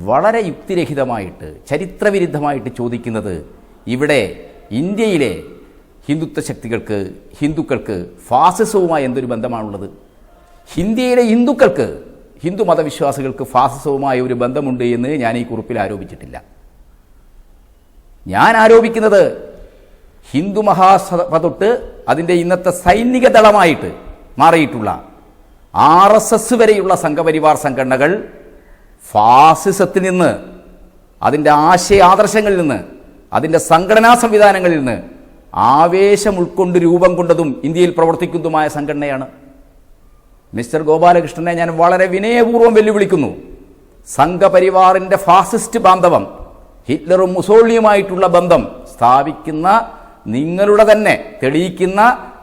വളരെ യുക്തിരഹിതമായിട്ട് ചരിത്രവിരുദ്ധമായിട്ട് ചോദിക്കുന്നത് ഇവിടെ ഇന്ത്യയിലെ ഹിന്ദുത്വ ശക്തികൾക്ക് ഹിന്ദുക്കൾക്ക് ഫാസിസവുമായി എന്തൊരു ബന്ധമാണുള്ളത്? ഇന്ത്യയിലെ ഹിന്ദുക്കൾക്ക് ഹിന്ദു മതവിശ്വാസികൾക്ക് ഫാസിസവുമായ ഒരു ബന്ധമുണ്ട് എന്ന് ഞാൻ ഈ കുറിപ്പിൽ ആരോപിച്ചിട്ടില്ല. ഞാൻ ആരോപിക്കുന്നത് ഹിന്ദു മഹാസഭ തൊട്ട് അതിൻ്റെ ഇന്നത്തെ സൈനിക ദളമായിട്ട് മാറിയിട്ടുള്ള RSS വരെയുള്ള സംഘപരിവാർ സംഘടനകൾ ഫാസിസത്തിൽ നിന്ന്, അതിൻ്റെ ആശയാദർശങ്ങളിൽ നിന്ന്, അതിൻ്റെ സംഘടനാ സംവിധാനങ്ങളിൽ നിന്ന് ആവേശം ഉൾക്കൊണ്ട് രൂപം കൊണ്ടതും ഇന്ത്യയിൽ പ്രവർത്തിക്കുന്നതുമായ സംഘടനയാണ്. മിസ്റ്റർ ഗോപാലകൃഷ്ണനെ ഞാൻ വളരെ വിനയപൂർവ്വം വെല്ലുവിളിക്കുന്നു. സംഘപരിവാറിൻ്റെ ഫാസിസ്റ്റ് ബാന്ധവം, ഹിറ്റ്ലറും മുസോളിനിയുമായിട്ടുള്ള ബന്ധം സ്ഥാപിക്കുന്ന നിങ്ങളുടെ തന്നെ, തെളിയിക്കുന്ന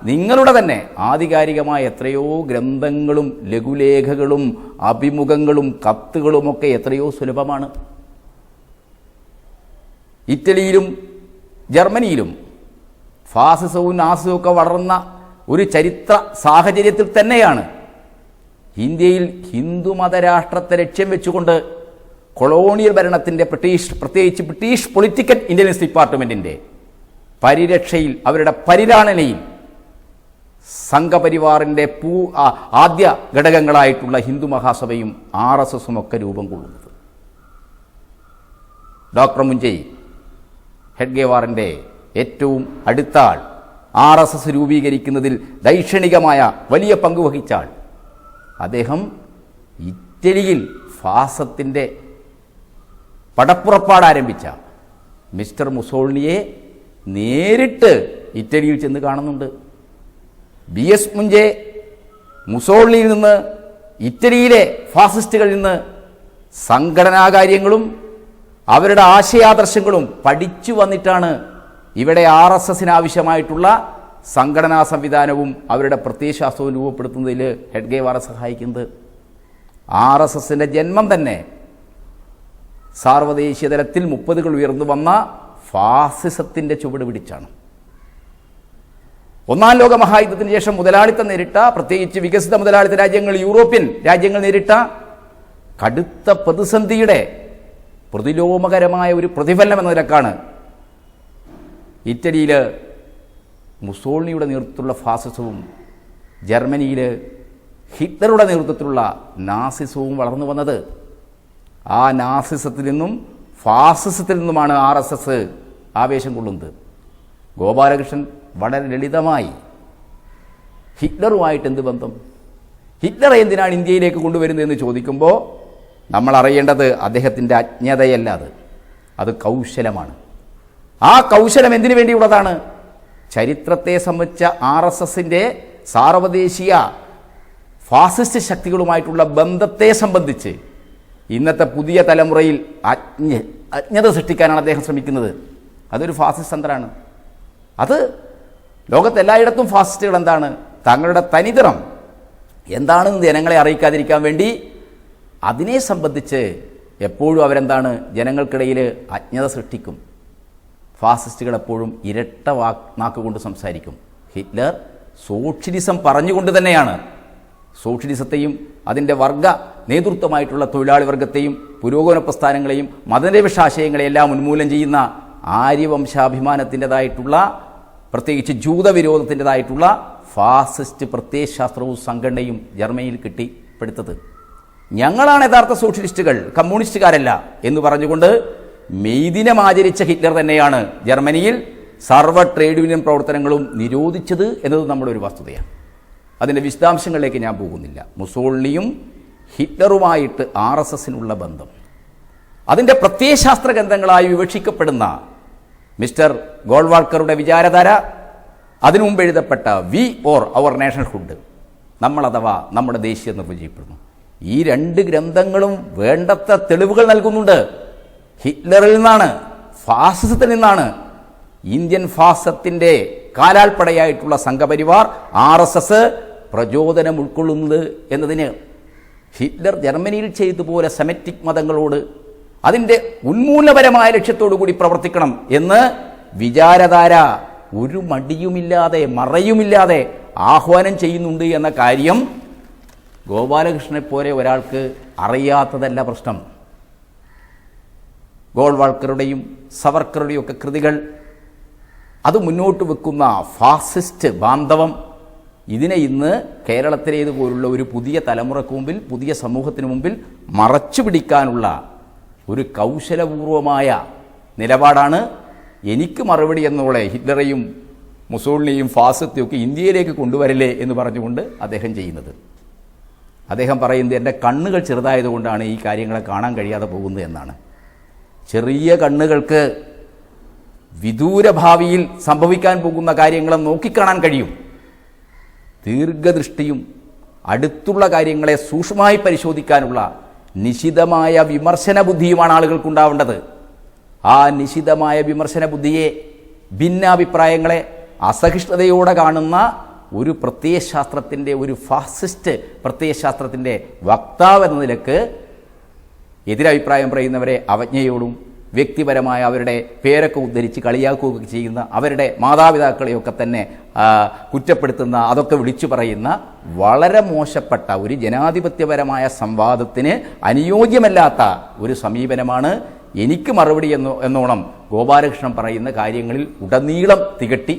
നിങ്ങളുടെ തന്നെ ആധികാരികമായ എത്രയോ ഗ്രന്ഥങ്ങളും ലഘുലേഖകളും അഭിമുഖങ്ങളും കത്തുകളുമൊക്കെ എത്രയോ സുലഭമാണ്. ഇറ്റലിയിലും ജർമ്മനിയിലും ഫാസിസവും നാസിസവും ഒക്കെ വളർന്ന ഒരു ചരിത്ര സാഹചര്യത്തിൽ തന്നെയാണ് ഇന്ത്യയിൽ ഹിന്ദുമതരാഷ്ട്രത്തെ ലക്ഷ്യം വെച്ചുകൊണ്ട് കൊളോണിയൽ ഭരണത്തിൻ്റെ പ്രത്യേകിച്ച് ബ്രിട്ടീഷ് പൊളിറ്റിക്കൽ ഇൻ്റലിജൻസ് ഡിപ്പാർട്ട്മെൻറ്റിൻ്റെ പരിരക്ഷയിൽ, അവരുടെ പരിലാളനയിൽ സംഘപരിവാറിൻ്റെ ആദ്യ ഘടകങ്ങളായിട്ടുള്ള ഹിന്ദു മഹാസഭയും RSSും ഒക്കെ രൂപം കൊള്ളുന്നത്. ഡോക്ടർ മുഞ്ചയ്, ഹെഡ്ഗേവാറിൻ്റെ ഏറ്റവും അടുത്ത ആൾ, RSS രൂപീകരിക്കുന്നതിൽ ദൈക്ഷണികമായ വലിയ പങ്ക് വഹിച്ച ആൾ, അദ്ദേഹം ഇറ്റലിയിൽ ഫാസത്തിൻ്റെ പടപ്പുറപ്പാട് ആരംഭിച്ച മിസ്റ്റർ മുസോളിനിയെ നേരിട്ട് ഇറ്റലിയിൽ ചെന്ന് കാണുന്നുണ്ട്. BS മുഞ്ചെ മുസോളിനിയിൽ നിന്ന്, ഇറ്റലിയിലെ ഫാസിസ്റ്റുകളിൽ നിന്ന് സംഘടനാകാര്യങ്ങളും അവരുടെ ആശയാദർശങ്ങളും പഠിച്ചു വന്നിട്ടാണ് ഇവിടെ RSSന് ആവശ്യമായിട്ടുള്ള സംഘടനാ സംവിധാനവും അവരുടെ പ്രത്യയശാസ്ത്രവും രൂപപ്പെടുത്തുന്നതിൽ ഹെഡ്ഗേവാറെ സഹായിക്കുന്നത്. RSSൻ്റെ ജന്മം തന്നെ സാർവദേശീയ തലത്തിൽ 30കൾ ഉയർന്നു വന്ന ഫാസിസത്തിൻ്റെ ചുവട് പിടിച്ചാണ്. ഒന്നാം ലോക മഹായുദ്ധത്തിന് ശേഷം മുതലാളിത്തം നേരിട്ട, പ്രത്യേകിച്ച് വികസിത മുതലാളിത്ത രാജ്യങ്ങൾ, യൂറോപ്യൻ രാജ്യങ്ങൾ നേരിട്ട കടുത്ത പ്രതിസന്ധിയുടെ പ്രതിലോമകരമായ ഒരു പ്രതിഫലനം എന്ന നിലക്കാണ് ഇറ്റലിയിൽ മുസോളിനിയുടെ നേതൃത്വത്തിലുള്ള ഫാസിസവും ജർമ്മനിയിൽ ഹിറ്റ്ലറുടെ നേതൃത്വത്തിലുള്ള നാസിസവും വളർന്നു വന്നത്. ആ നാസിസത്തിൽ നിന്നും ഫാസിസത്തിൽ നിന്നുമാണ് RSS ആവേശം കൊള്ളുന്നത്. ഗോപാലകൃഷ്ണൻ വളരെ ലളിതമായി ഹിറ്റ്ലറുമായിട്ട് എന്ത് ബന്ധം, ഹിറ്റ്ലറെ എന്തിനാണ് ഇന്ത്യയിലേക്ക് കൊണ്ടുവരുന്നതെന്ന് ചോദിക്കുമ്പോൾ നമ്മൾ അറിയേണ്ടത് അദ്ദേഹത്തിൻ്റെ അജ്ഞതയല്ല, അത് കൗശലമാണ്. ആ കൗശലം എന്തിനു വേണ്ടിയുള്ളതാണ്? ചരിത്രത്തെ സംബന്ധിച്ച RSSൻ്റെ സാർവദേശീയ ഫാസിസ്റ്റ് ശക്തികളുമായിട്ടുള്ള ബന്ധത്തെ സംബന്ധിച്ച് ഇന്നത്തെ പുതിയ തലമുറയിൽ അജ്ഞത സൃഷ്ടിക്കാനാണ് അദ്ദേഹം ശ്രമിക്കുന്നത്. അതൊരു ഫാസിസ്റ്റ് തന്ത്രമാണ്. അത് ലോകത്തെല്ലായിടത്തും ഫാസിസ്റ്റുകൾ എന്താണ്, തങ്ങളുടെ തനിനിറം എന്താണെന്ന് ജനങ്ങളെ അറിയിക്കാതിരിക്കാൻ വേണ്ടി അതിനെ സംബന്ധിച്ച് എപ്പോഴും അവരെന്താണ്, ജനങ്ങൾക്കിടയിൽ അജ്ഞത സൃഷ്ടിക്കും. ഫാസിസ്റ്റുകൾ എപ്പോഴും ഇരട്ട നാക്കുകൊണ്ട് സംസാരിക്കും. ഹിറ്റ്ലർ സോഷ്യലിസം പറഞ്ഞുകൊണ്ട് തന്നെയാണ് സോഷ്യലിസത്തെയും അതിൻ്റെ വർഗ നേതൃത്വമായിട്ടുള്ള തൊഴിലാളി വർഗത്തെയും പുരോഗമന പ്രസ്ഥാനങ്ങളെയും മതനിരപേക്ഷ ആശയങ്ങളെയെല്ലാം ഉന്മൂലനം ചെയ്യുന്ന ആര്യവംശാഭിമാനത്തിൻ്റെതായിട്ടുള്ള, പ്രത്യേകിച്ച് ജൂതവിരോധത്തിൻ്റെതായിട്ടുള്ള ഫാസിസ്റ്റ് പ്രത്യയശാസ്ത്രവും സംഘടനയും ജർമ്മനിയിൽ കെട്ടിപ്പടുത്തത്. ഞങ്ങളാണ് യഥാർത്ഥ സോഷ്യലിസ്റ്റുകൾ, കമ്മ്യൂണിസ്റ്റുകാരല്ല എന്ന് പറഞ്ഞുകൊണ്ട് മെയ് ദിനം ആചരിച്ച ഹിറ്റ്ലർ തന്നെയാണ് ജർമ്മനിയിൽ സർവ്വ ട്രേഡ് യൂണിയൻ പ്രവർത്തനങ്ങളും നിരോധിച്ചത് എന്നത് നമ്മുടെ ഒരു വസ്തുതയാണ്. അതിൻ്റെ വിശദാംശങ്ങളിലേക്ക് ഞാൻ പോകുന്നില്ല. മുസോളിനിയും ഹിറ്റ്ലറുമായിട്ട് RSSനുള്ള ബന്ധം, അതിൻ്റെ പ്രത്യയശാസ്ത്ര ഗ്രന്ഥങ്ങളായി വിവക്ഷിക്കപ്പെടുന്ന മിസ്റ്റർ ഗോൾവാൾക്കറുടെ വിചാരധാര, അതിനു മുമ്പ് എഴുതപ്പെട്ട വി ഓർ അവർ നാഷണൽഹുഡ്, നമ്മൾ അഥവാ നമ്മുടെ ദേശീയ നിർവചിക്കപ്പെടുന്നു. ഈ രണ്ട് ഗ്രന്ഥങ്ങളും വേണ്ടത്ര തെളിവുകൾ നൽകുന്നുണ്ട്. ഹിറ്റ്ലറിൽ നിന്നാണ്, ഫാസിസത്തിൽ നിന്നാണ് ഇന്ത്യൻ ഫാസിസത്തിൻ്റെ കാലാൽപ്പടയായിട്ടുള്ള സംഘപരിവാർ RSS പ്രചോദനം ഉൾക്കൊള്ളുന്നത് എന്നതിന് ഹിറ്റ്ലർ ജർമ്മനിയിൽ ചെയ്തതുപോലെ സെമറ്റിക് മതങ്ങളോട് അതിൻ്റെ ഉന്മൂലപരമായ ലക്ഷ്യത്തോടു കൂടി പ്രവർത്തിക്കണം എന്ന് വിചാരധാര ഒരു മടിയുമില്ലാതെ മറയുമില്ലാതെ ആഹ്വാനം ചെയ്യുന്നുണ്ട് എന്ന കാര്യം ഗോപാലകൃഷ്ണനെ പോലെ ഒരാൾക്ക് അറിയാത്തതല്ല പ്രശ്നം. ഗോൾവാൾക്കറുടെയും സവർക്കറുടെയും ഒക്കെ കൃതികൾ അത് മുന്നോട്ട് വെക്കുന്ന ഫാസിസ്റ്റ് ബാന്ധവം ഇതിനെ ഇന്ന് കേരളത്തിലേതുപോലുള്ള ഒരു പുതിയ തലമുറക്ക് മുമ്പിൽ, പുതിയ സമൂഹത്തിന് മുമ്പിൽ മറച്ചു പിടിക്കാനുള്ള ഒരു കൗശലപൂർവമായ നിലപാടാണ് എനിക്ക് മറുപടി എന്നോളെ ഹിറ്റ്ലറെയും മുസോളിനെയും ഫാസിസത്തെയും ഒക്കെ ഇന്ത്യയിലേക്ക് കൊണ്ടുവരില്ലേ എന്ന് പറഞ്ഞുകൊണ്ട് അദ്ദേഹം ചെയ്യുന്നത്. അദ്ദേഹം പറയുന്നത് എൻ്റെ കണ്ണുകൾ ചെറുതായതുകൊണ്ടാണ് ഈ കാര്യങ്ങളെ കാണാൻ കഴിയാതെ പോകുന്നത് എന്നാണ്. ചെറിയ കണ്ണുകൾക്ക് വിദൂര ഭാവിയിൽ സംഭവിക്കാൻ പോകുന്ന കാര്യങ്ങളെ നോക്കിക്കാണാൻ കഴിയും. ദീർഘദൃഷ്ടിയും അടുത്തുള്ള കാര്യങ്ങളെ സൂക്ഷ്മമായി പരിശോധിക്കാനുള്ള നിശിതമായ വിമർശന ബുദ്ധിയുമാണ് ആളുകൾക്കുണ്ടാവേണ്ടത്. ആ നിശിതമായ വിമർശന ബുദ്ധിയെ, ഭിന്നാഭിപ്രായങ്ങളെ അസഹിഷ്ണുതയോടെ കാണുന്ന ഒരു പ്രത്യയശാസ്ത്രത്തിൻ്റെ, ഒരു ഫാസിസ്റ്റ് പ്രത്യയശാസ്ത്രത്തിൻ്റെ വക്താവ് എന്ന നിലക്ക് എതിരഭിപ്രായം പറയുന്നവരെ അവജ്ഞയോടും വ്യക്തിപരമായ അവരുടെ പേരൊക്കെ ഉദ്ധരിച്ച് കളിയാക്കുകയൊക്കെ ചെയ്യുന്ന, അവരുടെ മാതാപിതാക്കളെയൊക്കെ തന്നെ കുറ്റപ്പെടുത്തുന്ന, അതൊക്കെ വിളിച്ചു പറയുന്ന വളരെ മോശപ്പെട്ട ഒരു ജനാധിപത്യപരമായ സംവാദത്തിന് അനുയോജ്യമല്ലാത്ത ഒരു സമീപനമാണ് എനിക്ക് മറുപടി എന്നോണം ഗോപാലകൃഷ്ണൻ പറയുന്ന കാര്യങ്ങളിൽ ഉടനീളം തികട്ടി